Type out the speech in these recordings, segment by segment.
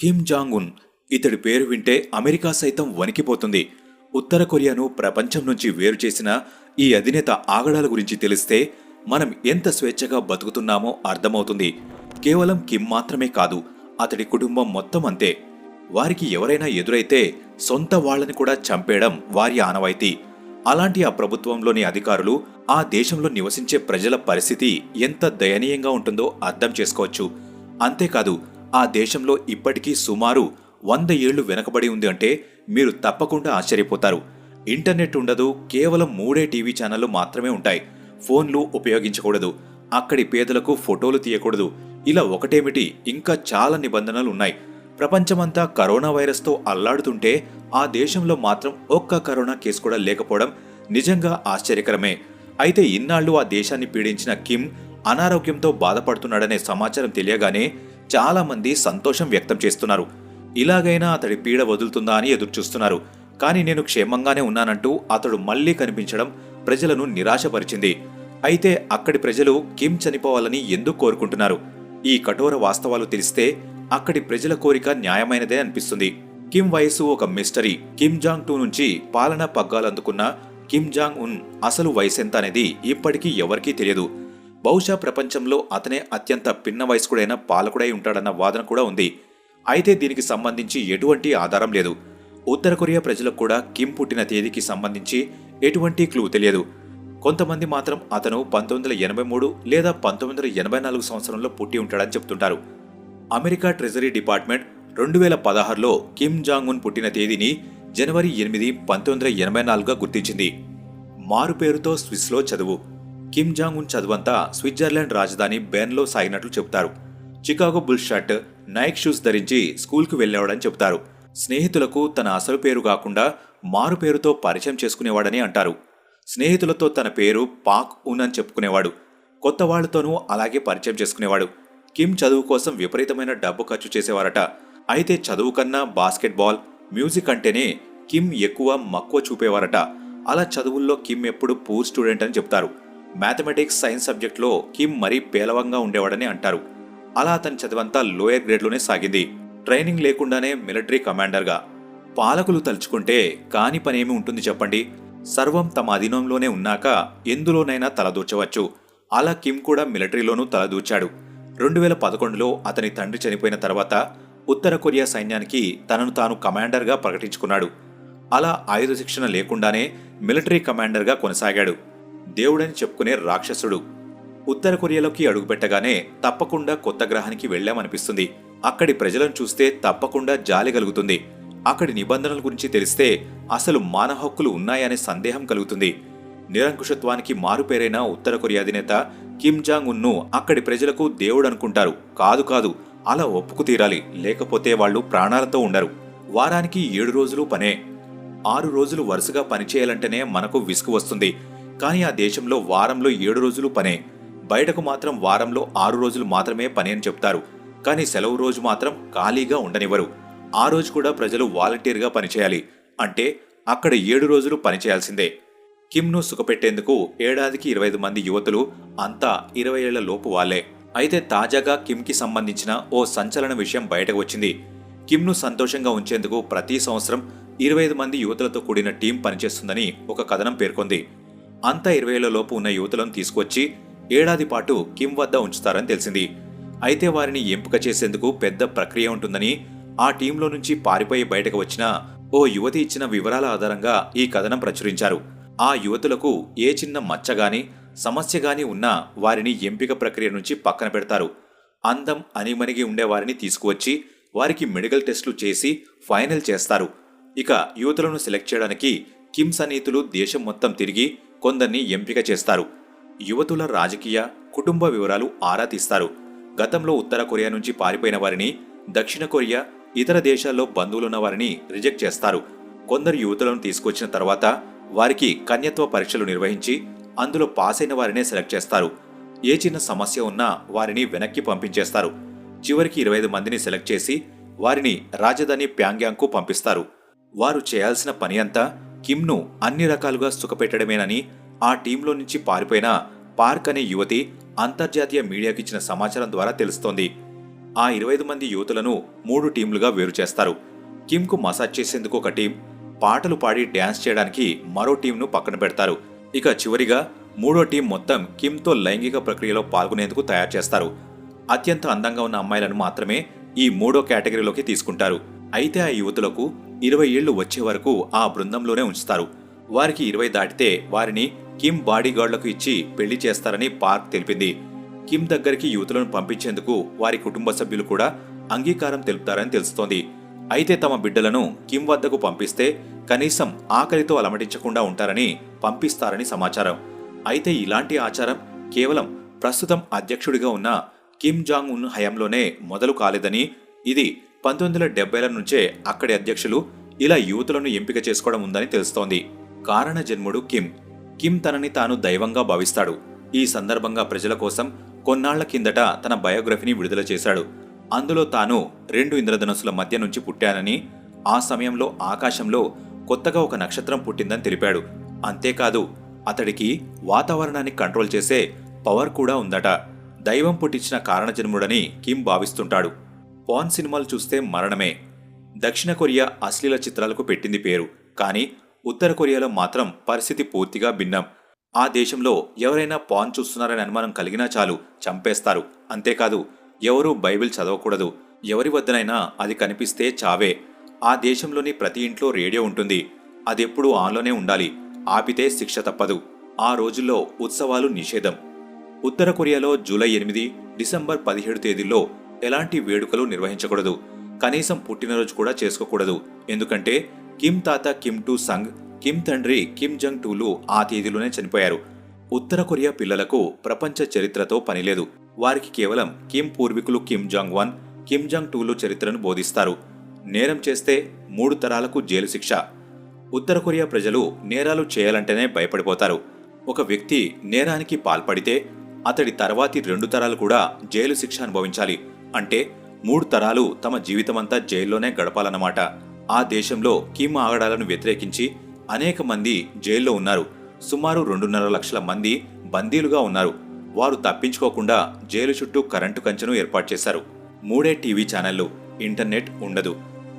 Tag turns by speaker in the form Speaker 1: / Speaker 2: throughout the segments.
Speaker 1: Kim Jong ఉన్. ఇతడి పేరు వింటే అమెరికా సైతం వణికిపోతుంది. ఉత్తర కొరియాను ప్రపంచం నుంచి వేరు చేసిన ఈ అధినేత ఆగడాల గురించి తెలిస్తే మనం ఎంత స్వేచ్ఛగా బతుకుతున్నామో అర్థమవుతుంది. కేవలం కిమ్ మాత్రమే కాదు, అతడి కుటుంబం మొత్తం అంతే. వారికి ఎవరైనా ఎదురైతే సొంత వాళ్లని కూడా చంపేయడం వారి ఆనవాయితీ. అలాంటి ఆ ప్రభుత్వంలోని అధికారులు ఆ దేశంలో నివసించే ప్రజల పరిస్థితి ఎంత దయనీయంగా ఉంటుందో అర్థం చేసుకోవచ్చు. అంతేకాదు, ఆ దేశంలో ఇప్పటికీ సుమారు 100 ఏళ్లు వెనకబడి ఉంది అంటే మీరు తప్పకుండా ఆశ్చర్యపోతారు. ఇంటర్నెట్ ఉండదు, కేవలం 3 టీవీ ఛానళ్లు మాత్రమే ఉంటాయి. ఫోన్లు ఉపయోగించకూడదు, అక్కడి పేదలకు ఫోటోలు తీయకూడదు. ఇలా ఒకటేమిటి, ఇంకా చాలా నిబంధనలు ఉన్నాయి. ప్రపంచమంతా కరోనా వైరస్తో అల్లాడుతుంటే ఆ దేశంలో మాత్రం ఒక్క కరోనా కేసు కూడా లేకపోవడం నిజంగా ఆశ్చర్యకరమే. అయితే ఇన్నాళ్లు ఆ దేశాన్ని పీడించిన కిమ్ అనారోగ్యంతో బాధపడుతున్నాడనే సమాచారం తెలియగానే చాలా మంది సంతోషం వ్యక్తం చేస్తున్నారు. ఇలాగైనా అతడి పీడ వదులుతుందా అని ఎదురుచూస్తున్నారు. కానీ నేను క్షేమంగానే ఉన్నానంటూ అతడు మళ్లీ కనిపించడం ప్రజలను నిరాశపరిచింది. అయితే అక్కడి ప్రజలు కిమ్ చనిపోవాలని ఎందుకు కోరుకుంటున్నారు? ఈ కఠోర వాస్తవాలు తెలిస్తే అక్కడి ప్రజల కోరిక న్యాయమైనదే అనిపిస్తుంది. కిమ్ వయసు ఒక మిస్టరీ. కిమ్ జాంగ్ 2 నుంచి పాలనా పగ్గాలందుకున్న కిమ్ జాంగ్ ఉన్ అసలు వయసెంత అనేది ఇప్పటికీ ఎవరికీ తెలియదు. బహుశా ప్రపంచంలో అతనే అత్యంత పిన్న వయస్కుడైన పాలకుడై ఉంటాడన్న వాదన కూడా ఉంది. అయితే దీనికి సంబంధించి ఎటువంటి ఆధారం లేదు. ఉత్తర కొరియా ప్రజలకు కూడా కిమ్ పుట్టిన తేదీకి సంబంధించి ఎటువంటి క్లూ తెలియదు. కొంతమంది మాత్రం అతను 1983 లేదా 1984 సంవత్సరంలో పుట్టి ఉంటాడని చెప్తుంటారు. అమెరికా ట్రెజరీ డిపార్ట్మెంట్ 2016లో కిమ్ జాంగ్ ఉన్ పుట్టిన తేదీని జనవరి 8, 1984గా గుర్తించింది. మారు పేరుతో స్విస్లో చదువు. కిమ్ జాంగ్ ఉన్ చదువంతా స్విట్జర్లాండ్ రాజధాని బెర్న్లో సాగినట్లు చెబుతారు. Chicago bull shirt, Nike shoes ధరించి స్కూల్కు వెళ్లేవాడని చెబుతారు. స్నేహితులకు తన అసలు పేరు కాకుండా మారు పేరుతో పరిచయం చేసుకునేవాడని అంటారు. స్నేహితులతో తన పేరు పాక్ ఉన్ అని చెప్పుకునేవాడు. కొత్త వాళ్లతోనూ అలాగే పరిచయం చేసుకునేవాడు. కిమ్ చదువు కోసం విపరీతమైన డబ్బు ఖర్చు చేసేవారట. అయితే చదువు కన్నా బాస్కెట్బాల్, మ్యూజిక్ అంటేనే కిమ్ ఎక్కువ మక్కువ చూపేవారట. అలా చదువుల్లో కిమ్ ఎప్పుడు పూర్ స్టూడెంట్ అని చెప్తారు. మ్యాథమెటిక్స్, సైన్స్ సబ్జెక్ట్లో కిమ్ మరీ పేలవంగా ఉండేవాడని అంటారు. అలా అతని చదువంతా లోయర్ గ్రేడ్లోనే సాగింది. ట్రైనింగ్ లేకుండానే మిలిటరీ కమాండర్గా. పాలకులు తలుచుకుంటే కాని పనేమి ఉంటుంది చెప్పండి. సర్వం తమ అధీనంలోనే ఉన్నాక ఎందులోనైనా తలదూర్చవచ్చు. అలా కిమ్ కూడా మిలిటరీలోనూ తలదూర్చాడు. 2011లో అతని తండ్రి చనిపోయిన తర్వాత ఉత్తర కొరియా సైన్యానికి తనను తాను కమాండర్గా ప్రకటించుకున్నాడు. అలా ఆయుధ శిక్షణ లేకుండానే మిలిటరీ కమాండర్గా కొనసాగాడు. దేవుడని చెప్పుకునే రాక్షసుడు. ఉత్తర కొరియాలోకి అడుగుపెట్టగానే తప్పకుండా కొత్త గ్రహానికి వెళ్లామనిపిస్తుంది. అక్కడి ప్రజలను చూస్తే తప్పకుండా జాలి కలుగుతుంది. అక్కడి నిబంధనల గురించి తెలిస్తే అసలు మానవ హక్కులు ఉన్నాయనే సందేహం కలుగుతుంది. నిరంకుశత్వానికి మారుపేరైన ఉత్తర కొరియా అధినేత కిమ్ జాంగ్ ఉన్ను అక్కడి ప్రజలకు దేవుడనుకుంటారు. కాదు కాదు, అలా ఒప్పుకు తీరాలి, లేకపోతే వాళ్లు ప్రాణాలతో ఉండరు. వారానికి 7 రోజులు పనే. 6 రోజులు వరుసగా పనిచేయాలంటేనే మనకు విసుగు వస్తుంది. కానీ ఆ దేశంలో వారంలో 7 రోజులు పనే. బయటకు మాత్రం వారంలో 6 రోజులు మాత్రమే పని అని చెప్తారు. కానీ సెలవు రోజు మాత్రం ఖాళీగా ఉండనివ్వరు. ఆ రోజు కూడా ప్రజలు వాలంటీర్గా పనిచేయాలి. అంటే అక్కడ 7 రోజులు పనిచేయాల్సిందే. కిమ్ను సుఖపెట్టేందుకు ఏడాదికి 25 మంది యువతులు, అంతా 20 ఏళ్ల లోపు వాళ్లే. అయితే తాజాగా కిమ్కి సంబంధించిన ఓ సంచలన విషయం బయటకు వచ్చింది. కిమ్ను సంతోషంగా ఉంచేందుకు ప్రతి సంవత్సరం 25 మంది యువతులతో కూడిన టీం పనిచేస్తుందని ఒక కథనం పేర్కొంది. అంతా 20 ఏళ్ల లోపు ఉన్న యువతులను తీసుకొచ్చి ఏడాది పాటు కిమ్ వద్ద ఉంచుతారని తెలిసింది. అయితే వారిని ఎంపిక చేసేందుకు పెద్ద ప్రక్రియ ఉంటుందని, ఆ టీంలో నుంచి పారిపోయి బయటకు వచ్చిన ఓ యువతి ఇచ్చిన వివరాల ఆధారంగా ఈ కథనం ప్రచురించారు. ఆ యువతులకు ఏ చిన్న మచ్చగాని, సమస్యగాని ఉన్నా వారిని ఎంపిక ప్రక్రియ నుంచి పక్కన పెడతారు. అందం అణిమణిగి ఉండేవారిని తీసుకువచ్చి వారికి మెడికల్ టెస్టులు చేసి ఫైనల్ చేస్తారు. ఇక యువతులను సెలెక్ట్ చేయడానికి కిమ్ సన్నిహితులు దేశం మొత్తం తిరిగి కొందరిని ఎంపిక చేస్తారు. యువతుల రాజకీయ, కుటుంబ వివరాలు ఆరా తీస్తారు. గతంలో ఉత్తర కొరియా నుంచి పారిపోయిన వారిని, దక్షిణ కొరియా, ఇతర దేశాల్లో బంధువులున్న వారిని రిజెక్ట్ చేస్తారు. కొందరు యువతులను తీసుకొచ్చిన తర్వాత వారికి కన్యత్వ పరీక్షలు నిర్వహించి అందులో పాస్ అయిన వారినే సెలెక్ట్ చేస్తారు. ఏ చిన్న సమస్య ఉన్నా వారిని వెనక్కి పంపించేస్తారు. చివరికి 25 మందిని సెలెక్ట్ చేసి వారిని రాజధాని ప్యాంగ్యాంగ్కు పంపిస్తారు. వారు చేయాల్సిన పని అంతా కిమ్ను అన్ని రకాలుగా సుఖపెట్టడమేనని ఆ టీంలో నుంచి పారిపోయిన పార్క్ అనే యువతి అంతర్జాతీయ మీడియాకిచ్చిన సమాచారం ద్వారా తెలుస్తోంది. ఆ 25 మంది యువతులను 3 టీంలుగా వేరు చేస్తారు. కిమ్కు మసాజ్ చేసేందుకు ఒక టీం, పాటలు పాడి డ్యాన్స్ చేయడానికి మరో టీంను పక్కన పెడతారు. ఇక చివరిగా మూడో టీం మొత్తం కిమ్తో లైంగిక ప్రక్రియలో పాల్గొనేందుకు తయారు చేస్తారు. అత్యంత అందంగా ఉన్న అమ్మాయిలను మాత్రమే ఈ మూడో కేటగిరీలోకి తీసుకుంటారు. అయితే ఆ యువతులకు 20 ఏళ్లు వచ్చే వరకు ఆ బృందంలోనే ఉంచుతారు. వారికి 20 దాటితే వారిని కిమ్ బాడీగార్డులకు ఇచ్చి పెళ్లి చేస్తారని పార్క్ తెలిపింది. కిమ్ దగ్గరికి యువతులను పంపించేందుకు వారి కుటుంబ సభ్యులు కూడా అంగీకారం తెలుపుతారని తెలుస్తోంది. అయితే తమ బిడ్డలను కిమ్ వద్దకు పంపిస్తే కనీసం ఆకలితో అలమటించకుండా ఉంటారని పంపిస్తారని సమాచారం. అయితే ఇలాంటి ఆచారం కేవలం ప్రస్తుతం అధ్యక్షుడిగా ఉన్న కిమ్ జాంగ్ ఉన్ హయాంలోనే మొదలు కాలేదని, ఇది 1970ల నుంచే అక్కడి అధ్యక్షులు ఇలా యువతులను ఎంపిక చేసుకోవడం ఉందని తెలుస్తోంది. కారణ జన్ముడు కిమ్ తనని తాను దైవంగా భావిస్తాడు. ఈ సందర్భంగా ప్రజల కోసం కొన్నాళ్ల కిందట తన బయోగ్రఫీని విడుదల చేశాడు. అందులో తాను 2 ఇంద్రధనుస్సుల మధ్య నుంచి పుట్టానని, ఆ సమయంలో ఆకాశంలో కొత్తగా ఒక నక్షత్రం పుట్టిందని తెలిపాడు. అంతేకాదు అతడికి వాతావరణాన్ని కంట్రోల్ చేసే పవర్ కూడా ఉందట. దైవం పుట్టించిన కారణజన్ముడని కిమ్ భావిస్తుంటాడు. పాన్ సినిమాలు చూస్తే మరణమే. దక్షిణ కొరియా అశ్లీల చిత్రాలకు పెట్టింది పేరు. కానీ ఉత్తర కొరియాలో మాత్రం పరిస్థితి పూర్తిగా భిన్నం. ఆ దేశంలో ఎవరైనా పాన్ చూస్తున్నారని అనుమానం కలిగినా చాలు, చంపేస్తారు. అంతేకాదు ఎవరూ బైబిల్ చదవకూడదు. ఎవరి వద్దనైనా అది కనిపిస్తే చావే. ఆ దేశంలోని ప్రతి ఇంట్లో రేడియో ఉంటుంది. అదెప్పుడూ ఆన్లోనే ఉండాలి. ఆపితే శిక్ష తప్పదు. ఆ రోజుల్లో ఉత్సవాలు నిషేధం. ఉత్తర కొరియాలో జూలై 8, డిసెంబర్ 17 తేదీల్లో ఎలాంటి వేడుకలు నిర్వహించకూడదు. కనీసం పుట్టినరోజు కూడా చేసుకోకూడదు. ఎందుకంటే కిమ్ తాత కిమ్ టు సంగ్, కిమ్ తండ్రి కిమ్ జంగ్ టూలు ఆ తేదీలోనే చనిపోయారు. ఉత్తర కొరియా పిల్లలకు ప్రపంచ చరిత్రతో పనిలేదు. వారికి కేవలం కిమ్ పూర్వీకులు Kim Jong 1, Kim Jong tool చరిత్రను బోధిస్తారు. నేరం చేస్తే 3 తరాలకు జైలు శిక్ష. ఉత్తర కొరియా ప్రజలు నేరాలు చేయాలంటేనే భయపడిపోతారు. ఒక వ్యక్తి నేరానికి పాల్పడితే అతడి తర్వాతి 2 తరాలు కూడా జైలు శిక్ష అనుభవించాలి. అంటే 3 తరాలు తమ జీవితమంతా జైల్లోనే గడపాలన్నమాట. ఆ దేశంలో కిమ్ ఆగడాలను వ్యతిరేకించి అనేక మంది జైల్లో ఉన్నారు. సుమారు 2.5 లక్షల మంది బందీలుగా ఉన్నారు. వారు తప్పించుకోకుండా జైలు చుట్టూ కరెంటు కంచెను ఏర్పాటు చేశారు. 3 టీవీ ఛానళ్లు, ఇంటర్నెట్ ఉండదు.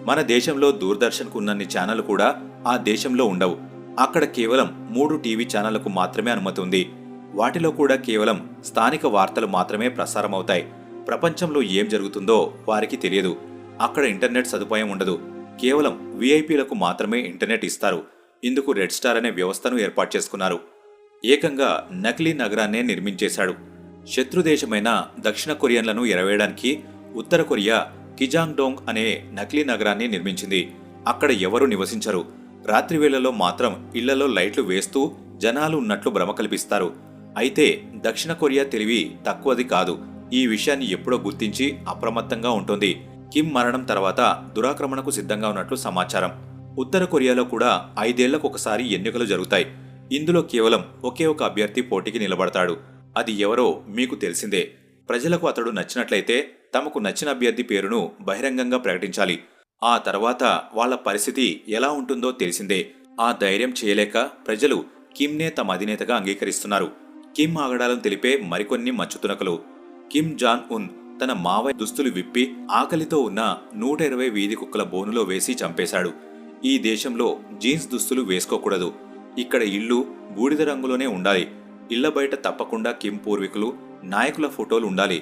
Speaker 1: మన దేశంలో దూరదర్శన్కు ఉన్నన్ని ఛానళ్లు కూడా ఆ దేశంలో ఉండవు. అక్కడ కేవలం 3 టీవీ ఛానళ్లకు మాత్రమే అనుమతి ఉంది. వాటిలో కూడా కేవలం స్థానిక వార్తలు మాత్రమే ప్రసారమవుతాయి. ప్రపంచంలో ఏం జరుగుతుందో వారికి తెలియదు. అక్కడ ఇంటర్నెట్ సదుపాయం ఉండదు. కేవలం వీఐపీలకు మాత్రమే ఇంటర్నెట్ ఇస్తారు. ఇందుకు రెడ్ స్టార్ అనే వ్యవస్థను ఏర్పాటు చేసుకున్నారు. ఏకంగా నకిలీ నగరాన్నే నిర్మించేశాడు. శత్రుదేశమైన దక్షిణ కొరియన్లను ఎరవేయడానికి ఉత్తర కొరియా కిజాంగ్డోంగ్ అనే నకిలీ నగరాన్ని నిర్మించింది. అక్కడ ఎవరూ నివసించరు. రాత్రివేళలో మాత్రం ఇళ్లలో లైట్లు వేస్తూ జనాలు ఉన్నట్లు భ్రమ కల్పిస్తారు. అయితే దక్షిణ కొరియా తెలివి తక్కువది కాదు. ఈ విషయాన్ని ఎప్పుడో గుర్తించి అప్రమత్తంగా ఉంటుంది. కిమ్ మరణం తర్వాత దురాక్రమణకు సిద్ధంగా ఉన్నట్లు సమాచారం. ఉత్తర కొరియాలో కూడా 5 ఏళ్లకొకసారి ఎన్నికలు జరుగుతాయి. ఇందులో కేవలం ఒకే ఒక అభ్యర్థి పోటీకి నిలబడతాడు. అది ఎవరో మీకు తెలిసిందే. ప్రజలకు అతడు నచ్చినట్లయితే తమకు నచ్చిన అభ్యర్థి పేరును బహిరంగంగా ప్రకటించాలి. ఆ తర్వాత వాళ్ల పరిస్థితి ఎలా ఉంటుందో తెలిసిందే. ఆ ధైర్యం చేయలేక ప్రజలు కిమ్నే తమ అధినేతగా అంగీకరిస్తున్నారు. కిమ్ ఆగడాలను తెలిపే మరికొన్ని మచ్చుతునకలు. కిమ్ జాంగ్ ఉన్ తన మావయ్య దుస్తులు విప్పి ఆకలితో ఉన్న 120 వీధి కుక్కల బోనులో వేసి చంపేశాడు. ఈ దేశంలో జీన్స్ దుస్తులు వేసుకోకూడదు. ఇక్కడ ఇల్లు బూడిద రంగులోనే ఉండాలి. ఇళ్ల బయట తప్పకుండా కిమ్ పూర్వీకులు, నాయకుల ఫోటోలు ఉండాలి.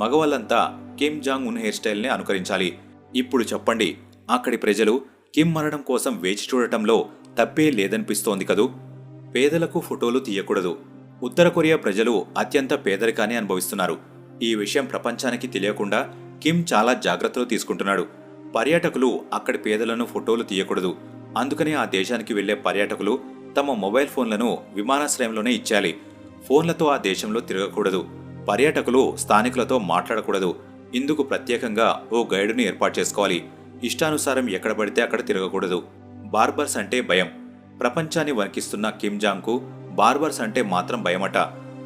Speaker 1: మగవాళ్లంతా కిమ్ జాంగ్ ఉన్ హెయిర్ స్టైల్నే అనుకరించాలి. ఇప్పుడు చెప్పండి, అక్కడి ప్రజలు కిమ్ మరణం కోసం వేచి చూడటంలో తప్పే లేదనిపిస్తోంది కదూ. పేదలకు ఫోటోలు తీయకూడదు. ఉత్తర కొరియా ప్రజలు అత్యంత పేదరికాన్ని అనుభవిస్తున్నారు. ఈ విషయం ప్రపంచానికి తెలియకుండా కిమ్ చాలా జాగ్రత్తలు తీసుకుంటున్నాడు. పర్యాటకులు అక్కడి పేదలను ఫోటోలు తీయకూడదు. అందుకని ఆ దేశానికి వెళ్లే పర్యాటకులు తమ మొబైల్ ఫోన్లను విమానాశ్రయంలోనే ఇచ్చేయాలి. ఫోన్లతో ఆ దేశంలో తిరగకూడదు. పర్యాటకులు స్థానికులతో మాట్లాడకూడదు. ఇందుకు ప్రత్యేకంగా ఓ గైడును ఏర్పాటు చేసుకోవాలి. ఇష్టానుసారం ఎక్కడ పడితే అక్కడ తిరగకూడదు. బార్బర్స్ అంటే భయం. ప్రపంచాన్ని వణికిస్తున్న కిమ్ జాంగ్కు బార్బర్స్ అంటే మాత్రం భయమట.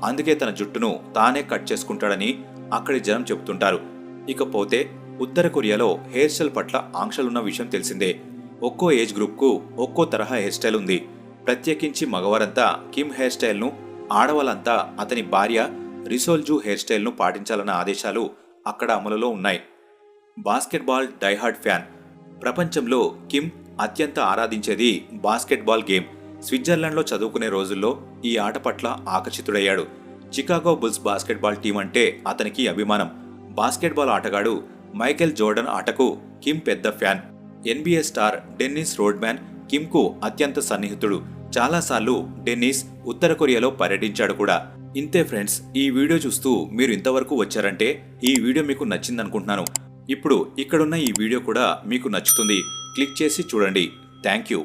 Speaker 1: అందుకే తన జుట్టును తానే కట్ చేసుకుంటాడని అక్కడి జనం చెబుతుంటారు. ఇకపోతే ఉత్తర కొరియాలో హెయిర్ స్టైల్ పట్ల ఆంక్షలున్న విషయం తెలిసిందే. ఒక్కో ఏజ్ గ్రూప్కు ఒక్కో తరహా హెయిర్ స్టైల్ ఉంది. ప్రత్యేకించి మగవారంతా కిమ్ హెయిర్ స్టైల్ను, ఆడవాళ్ళంతా అతని భార్య రిసోల్జు హెయిర్ స్టైల్ను పాటించాలన్న ఆదేశాలు అక్కడ అమలులో ఉన్నాయి. Basketball diehard fan. ప్రపంచంలో కిమ్ అత్యంత ఆరాధించేది బాస్కెట్బాల్ గేమ్. స్విట్జర్లాండ్లో చదువుకునే రోజుల్లో ఈ ఆట పట్ల ఆకర్షితుడయ్యాడు. చికాగో బుల్స్ బాస్కెట్బాల్ టీం అంటే అతనికి అభిమానం. బాస్కెట్బాల్ ఆటగాడు మైకేల్ జోర్డన్ ఆటకు కిమ్ పెద్ద ఫ్యాన్. NBA స్టార్ డెన్నిస్ రోడ్మ్యాన్ కిమ్కు అత్యంత సన్నిహితుడు. చాలాసార్లు డెన్నిస్ ఉత్తర కొరియాలో పర్యటించాడు కూడా. ఇంతే ఫ్రెండ్స్, ఈ వీడియో చూస్తూ మీరు ఇంతవరకు వచ్చారంటే ఈ వీడియో మీకు నచ్చిందనుకుంటున్నాను. ఇప్పుడు ఇక్కడున్న ఈ వీడియో కూడా మీకు నచ్చుతుంది. క్లిక్ చేసి చూడండి. Thank you.